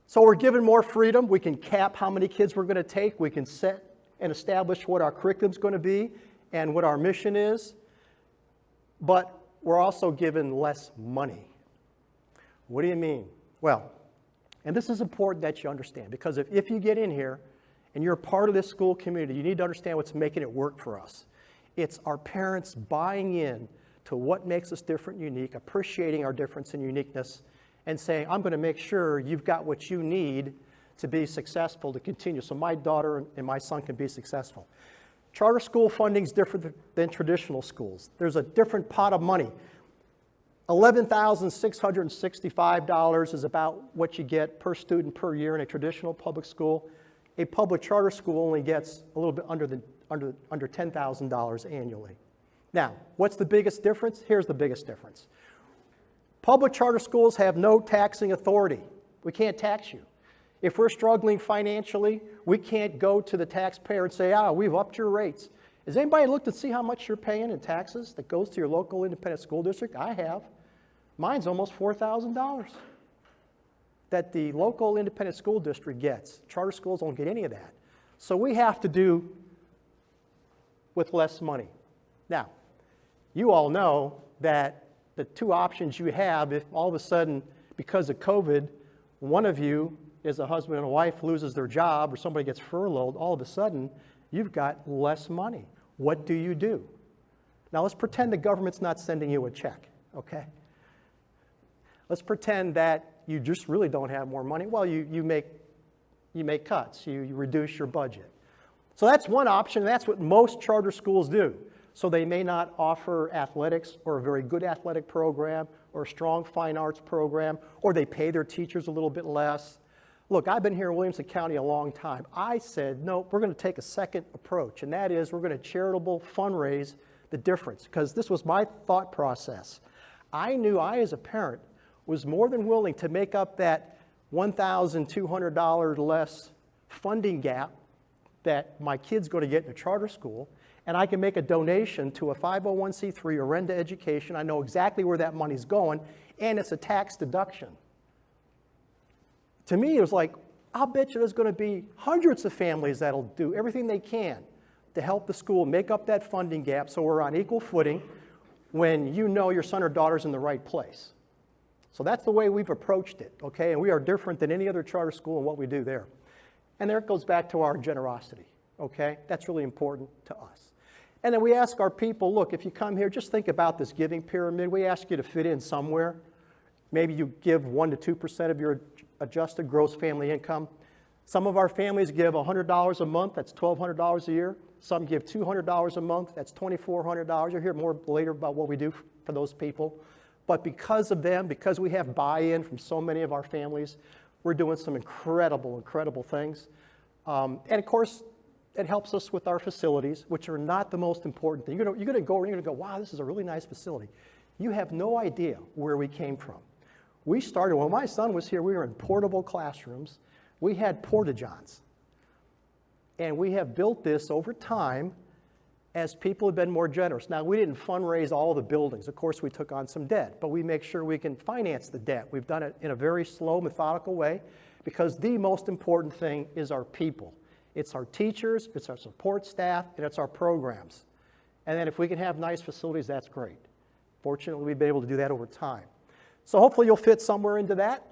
So we're given more freedom. We can cap how many kids we're going to take. We can set and establish what our curriculum's going to be and what our mission is. But we're also given less money. What do you mean? Well, and this is important that you understand, because if you get in here and you're a part of this school community, you need to understand what's making it work for us. It's our parents buying in to what makes us different and unique, appreciating our difference and uniqueness, and saying, I'm going to make sure you've got what you need to be successful, to continue, so my daughter and my son can be successful. Charter school funding is different than traditional schools. There's a different pot of money. $11,665 is about what you get per student per year in a traditional public school. A public charter school only gets a little bit under $10,000 annually. Now, what's the biggest difference? Here's the biggest difference. Public charter schools have no taxing authority. We can't tax you. If we're struggling financially, we can't go to the taxpayer and say, we've upped your rates. Has anybody looked to see how much you're paying in taxes that goes to your local independent school district? I have. Mine's almost $4,000 that the local independent school district gets. Charter schools don't get any of that. So we have to do with less money. Now, you all know that the two options you have, if all of a sudden, because of COVID, one of you is a husband and a wife loses their job or somebody gets furloughed, all of a sudden, you've got less money. What do you do? Now, let's pretend the government's not sending you a check, okay? Let's pretend that you just really don't have more money. Well, you make cuts. You reduce your budget. So that's one option, and that's what most charter schools do. So they may not offer athletics or a very good athletic program or a strong fine arts program, or they pay their teachers a little bit less. Look, I've been here in Williamson County a long time. I said, no, we're going to take a second approach, and that is we're going to charitable fundraise the difference, because this was my thought process. I knew I, as a parent, was more than willing to make up that $1,200 less funding gap that my kid's going to get in a charter school, and I can make a donation to a 501c3 or Renda Education. I know exactly where that money's going, and it's a tax deduction. To me, it was like, I'll bet you there's going to be hundreds of families that'll do everything they can to help the school make up that funding gap so we're on equal footing when you know your son or daughter's in the right place. So that's the way we've approached it, okay? And we are different than any other charter school in what we do there. And there it goes back to our generosity, okay? That's really important to us. And then we ask our people, look, if you come here, just think about this giving pyramid. We ask you to fit in somewhere. Maybe you give 1 to 2% of your adjusted gross family income. Some of our families give $100 a month, that's $1,200 a year. Some give $200 a month, that's $2,400. You'll hear more later about what we do for those people. But because of them, because we have buy-in from so many of our families, we're doing some incredible, incredible things. And of course, it helps us with our facilities, which are not the most important thing. You're going to go and you're going to go, wow, this is a really nice facility. You have no idea where we came from. We started, when my son was here, we were in portable classrooms. We had porta-johns. And we have built this over time as people have been more generous. Now, we didn't fundraise all the buildings. Of course, we took on some debt, but we make sure we can finance the debt. We've done it in a very slow, methodical way, because the most important thing is our people. It's our teachers, it's our support staff, and it's our programs. And then if we can have nice facilities, that's great. Fortunately, we've been able to do that over time. So hopefully you'll fit somewhere into that.